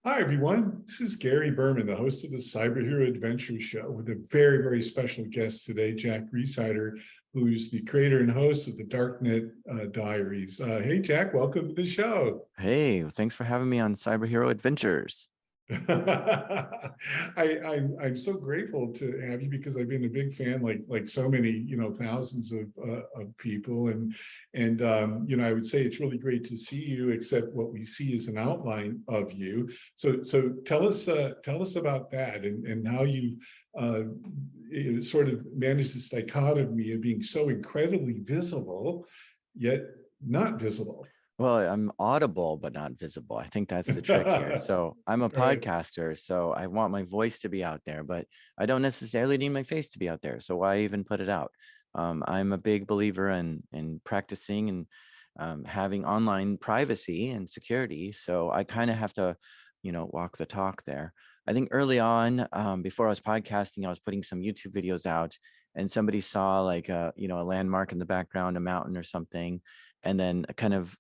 Hi, everyone. This is Gary Berman, the host of the Cyber Hero Adventure Show, with a very, very special guest today, Jack Rhysider, who's the creator and host of the Darknet Diaries. Hey, Jack, welcome to the show. Hey, thanks for having me on Cyber Hero Adventures. I'm so grateful to have you because I've been a big fan, like so many, thousands of people, and I would say it's really great to see you. Except what we see is an outline of you. So tell us about that and how you sort of managed this dichotomy of being so incredibly visible, yet not visible. Well, I'm audible but not visible. I think that's the trick here. So I'm a Right. podcaster, so I want my voice to be out there, but I don't necessarily need my face to be out there. So why even put it out? I'm a big believer in practicing and having online privacy and security. So I kind of have to, walk the talk there. I think early on, before I was podcasting, I was putting some YouTube videos out, and somebody saw like a landmark in the background, a mountain or something, and then kind of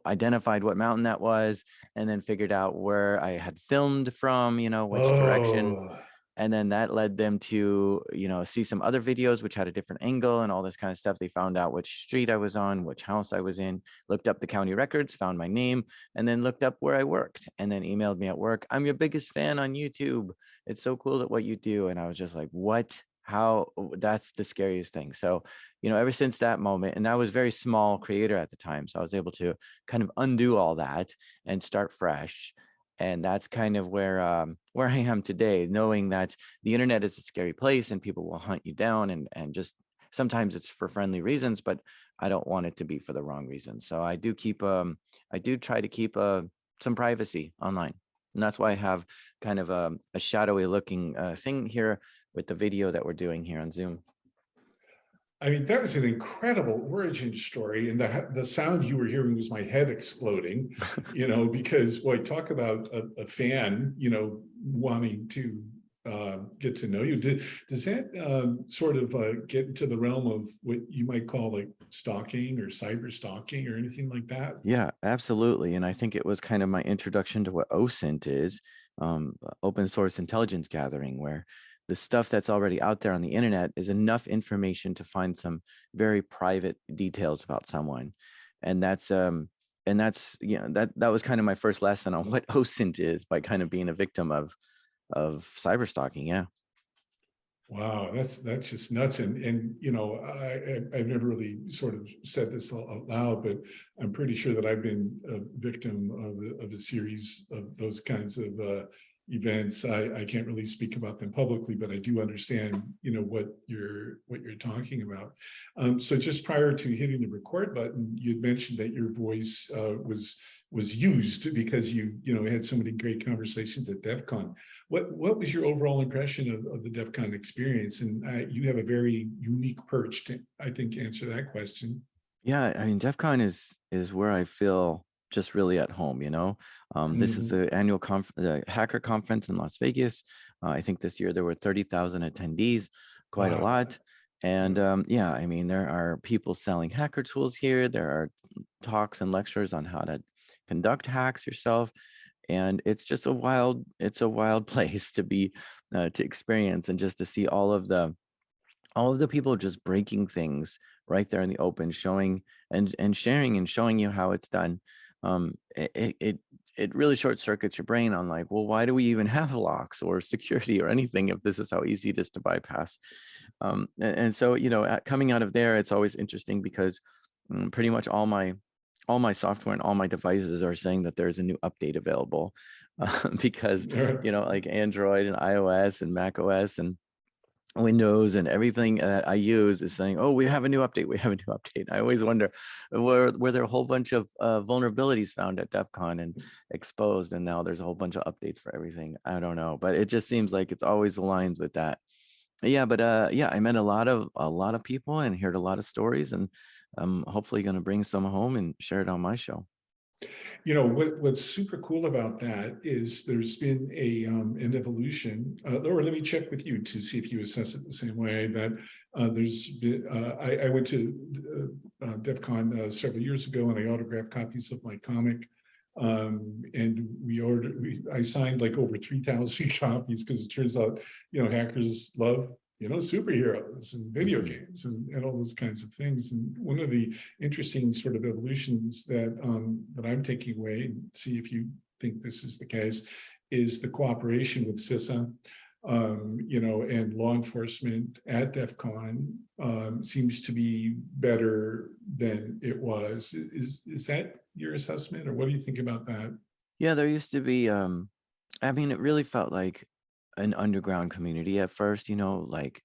identified what mountain that was, and then figured out where I had filmed from, which direction. Oh. And then that led them to, see some other videos which had a different angle and all this kind of stuff. They found out which street I was on, which house I was in, looked up the county records, found my name, and then looked up where I worked, and then emailed me at work. I'm your biggest fan on YouTube. It's so cool at what you do. And I was just like, what? How? That's the scariest thing. So, ever since that moment, and I was very small creator at the time, so I was able to kind of undo all that and start fresh. And that's kind of where I am today, knowing that the internet is a scary place and people will hunt you down, and just sometimes it's for friendly reasons, but I don't want it to be for the wrong reasons. So I do try to keep some privacy online. And that's why I have kind of a shadowy looking thing here with the video that we're doing here on Zoom. I mean, that was an incredible origin story. And the sound you were hearing was my head exploding, because boy, talk about a fan, wanting to get to know you. Does that sort of get into the realm of what you might call like stalking or cyber stalking or anything like that? Yeah, absolutely. And I think it was kind of my introduction to what OSINT is, open source intelligence gathering, where the stuff that's already out there on the internet is enough information to find some very private details about someone. And that was kind of my first lesson on what OSINT is, by kind of being a victim of cyber stalking. Yeah. Wow, that's just nuts. And I've never really sort of said this out loud, but I'm pretty sure that I've been a victim of a series of those kinds of events. I can't really speak about them publicly, but I do understand, what you're talking about. So just prior to hitting the record button, you'd mentioned that your voice was used because you had so many great conversations at Defcon. What was your overall impression of the DEF CON experience? And you have a very unique perch to, I think, answer that question. Yeah, I mean, DEF CON is where I feel just really at home, This is Mhm. the annual the hacker conference in Las Vegas. I think this year there were 30,000 attendees, quite a Wow. lot. And yeah, I mean, there are people selling hacker tools here. There are talks and lectures on how to conduct hacks yourself. And it's a wild place to be, to experience, and just to see all of the people just breaking things right there in the open, showing and sharing and showing you how it's done. It really short circuits your brain on like, well, why do we even have locks or security or anything if this is how easy it is to bypass? And so, coming out of there, it's always interesting because pretty much all my software and all my devices are saying that there's a new update available, because like Android and iOS and Mac OS and Windows and everything that I use is saying, "Oh, we have a new update. We have a new update." I always wonder, were there a whole bunch of vulnerabilities found at DEF CON and exposed, and now there's a whole bunch of updates for everything. I don't know, but it just seems like it's always aligns with that. Yeah, but yeah, I met a lot of people and heard a lot of stories, and I'm hopefully going to bring some home and share it on my show. What's super cool about that is there's been an evolution. Or let me check with you to see if you assess it the same way. That there's been. I went to DEF CON several years ago, and I autographed copies of my comic And I signed like over 3,000 copies because it turns out, hackers love, superheroes and video games and all those kinds of things. And one of the interesting sort of evolutions that I'm taking away, and see if you think this is the case, is the cooperation with CISA, and law enforcement at Defcon seems to be better than it was. Is that your assessment, or what do you think about that? Yeah, there used to be, I mean, it really felt like an underground community at first, like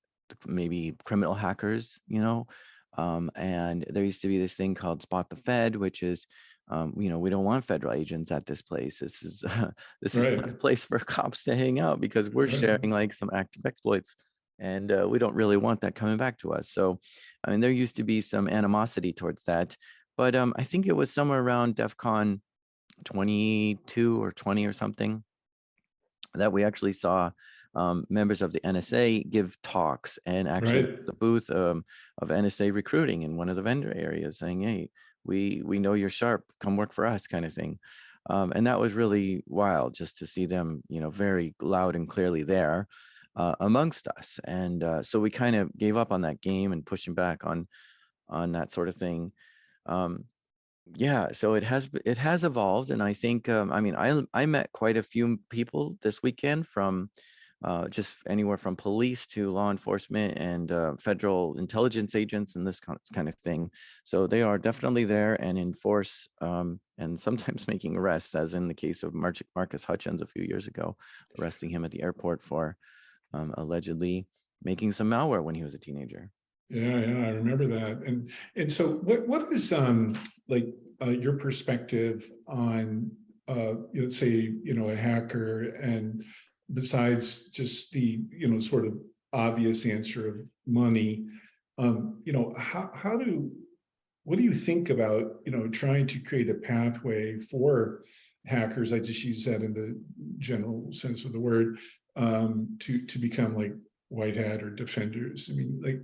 maybe criminal hackers, and there used to be this thing called Spot the Fed, which is, we don't want federal agents at this place. This is this is not a Right. place for cops to hang out because we're Right. sharing like some active exploits, and we don't really want that coming back to us. So, I mean, there used to be some animosity towards that, but I think it was somewhere around DEFCON 22 or 20 or something that we actually saw members of the NSA give talks and actually Right. the booth of NSA recruiting in one of the vendor areas saying, hey, we know you're sharp, come work for us, kind of thing. And that was really wild just to see them, very loud and clearly there amongst us. And so we kind of gave up on that game and pushing back on that sort of thing. Yeah, so it has evolved, and I think I mean I met quite a few people this weekend from just anywhere from police to law enforcement and federal intelligence agents and this kind of thing. So they are definitely there and in force, and sometimes making arrests, as in the case of Marcus Hutchins a few years ago, arresting him at the airport for allegedly making some malware when he was a teenager. Yeah, I remember that. And so what is like your perspective on let's say, a hacker, and besides just the, sort of obvious answer of money, what do you think about, trying to create a pathway for hackers? I just use that in the general sense of the word, to become like white hat or defenders. I mean, like,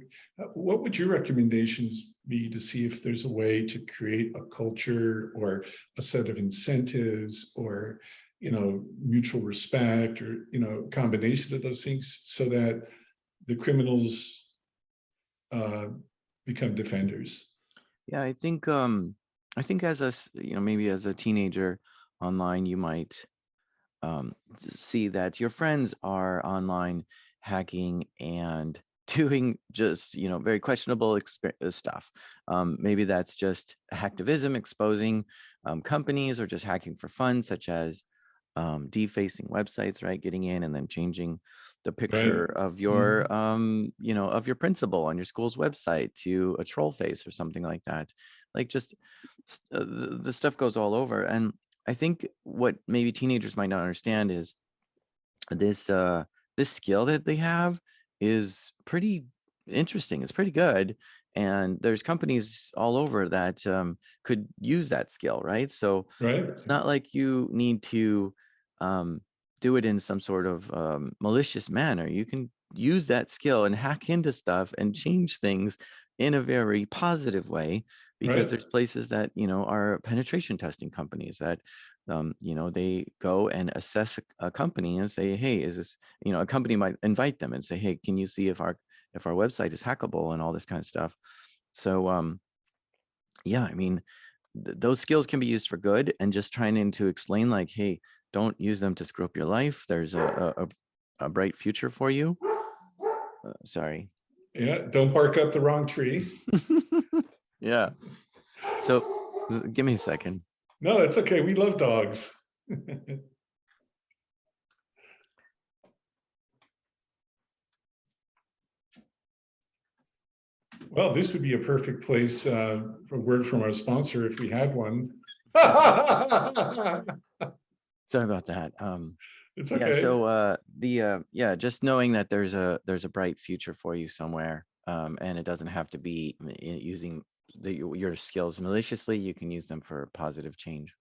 what would your recommendations be to see if there's a way to create a culture or a set of incentives or, mutual respect, or, combination of those things, so that the criminals become defenders? Yeah, I think as maybe as a teenager online, you might see that your friends are online hacking and doing just very questionable stuff. Maybe that's just hacktivism, exposing companies, or just hacking for fun, such as defacing websites, right? Getting in and then changing the picture Right. of Mhm. your of your principal on your school's website to a troll face or something like that. Like just the stuff goes all over. And I think what maybe teenagers might not understand is this this skill that they have is pretty interesting. It's pretty good, and there's companies all over that could use that skill, right? So Right. it's not like you need to um, do it in some sort of malicious manner. You can use that skill and hack into stuff and change things in a very positive way, because Right. there's places that are penetration testing companies that they go and assess a company and say, hey, is this, a company might invite them and say, hey, can you see if our website is hackable and all this kind of stuff. So yeah, I mean, those skills can be used for good, and just trying to explain like, hey, don't use them to screw up your life. There's a bright future for you. Sorry. Yeah. Don't bark up the wrong tree. Yeah. So give me a second. No, that's okay. We love dogs. Well, this would be a perfect place for a word from our sponsor if we had one. Sorry about that. It's Yeah, okay. so yeah, just knowing that there's a bright future for you somewhere, and it doesn't have to be using your skills maliciously. You can use them for positive change.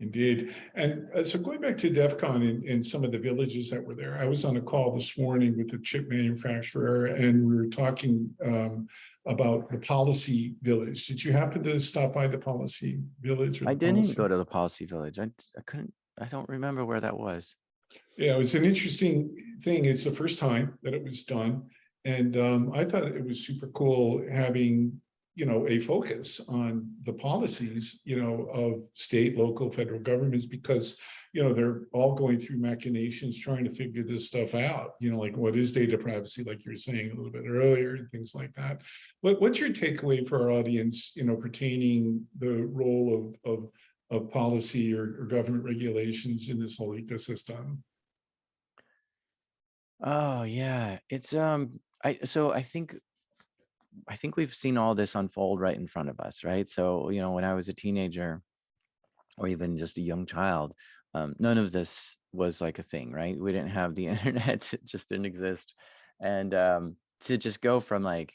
Indeed. And so going back to DEF CON and some of the villages that were there, I was on a call this morning with the chip manufacturer, and we were talking about the policy village. Did you happen to stop by the policy village or I the didn't policy? go to the policy village. I don't remember where that was. Yeah, it's an interesting thing. It's the first time that it was done. And I thought it was super cool having, a focus on the policies, of state, local, federal governments, because, they're all going through machinations trying to figure this stuff out, like what is data privacy, like you were saying a little bit earlier, and things like that. What's your takeaway for our audience, pertaining the role of policy or government regulations in this whole ecosystem? Oh yeah, it's I think we've seen all this unfold right in front of us, right? So, when I was a teenager or even just a young child, none of this was like a thing, right? We didn't have the internet, it just didn't exist. And to just go from like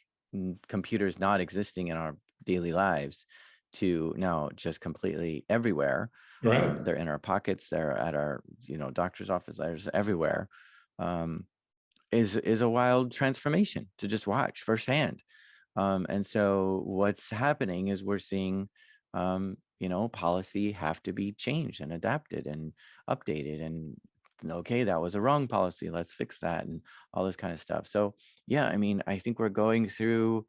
computers not existing in our daily lives to now just completely everywhere. Right. They're in our pockets, they're at our, doctor's office, there's everywhere. Um, is a wild transformation to just watch firsthand. And so what's happening is we're seeing, policy have to be changed and adapted and updated. And okay, that was a wrong policy. Let's fix that and all this kind of stuff. So yeah, I mean, I think we're going through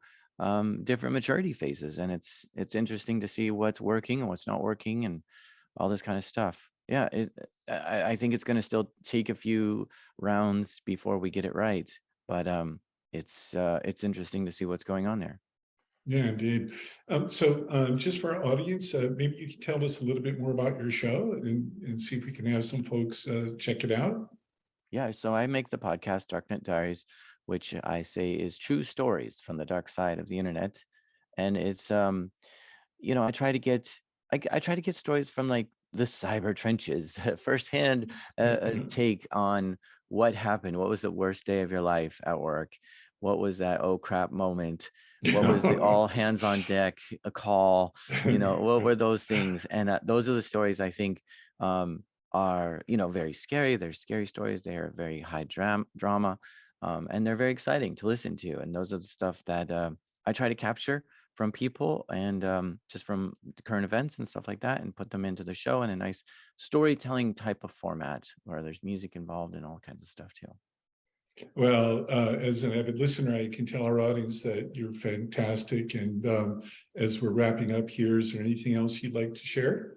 different maturity phases, and it's interesting to see what's working and what's not working and all this kind of stuff. Yeah, I think it's going to still take a few rounds before we get it right, but it's interesting to see what's going on there. Yeah, indeed. So just for our audience, maybe you can tell us a little bit more about your show and see if we can have some folks check it out. Yeah, so I make the podcast Darknet Diaries, which I say is true stories from the dark side of the internet, and it's I try to get I try to get stories from like the cyber trenches, firsthand, a take on what happened. What was the worst day of your life at work? What was that oh crap moment? What was the all hands on deck a call? What were those things? And those are the stories I think are very scary. They're scary stories. They are very high drama, and they're very exciting to listen to. And those are the stuff that I try to capture from people and just from the current events and stuff like that, and put them into the show in a nice storytelling type of format where there's music involved and all kinds of stuff too. Well, as an avid listener, I can tell our audience that you're fantastic. And as we're wrapping up here, is there anything else you'd like to share?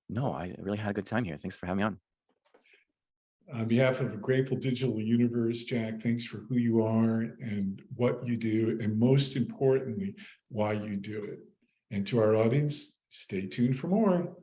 No, I really had a good time here. Thanks for having me on. On behalf of a grateful digital universe, Jack, thanks for who you are and what you do, and most importantly, why you do it. And to our audience, stay tuned for more.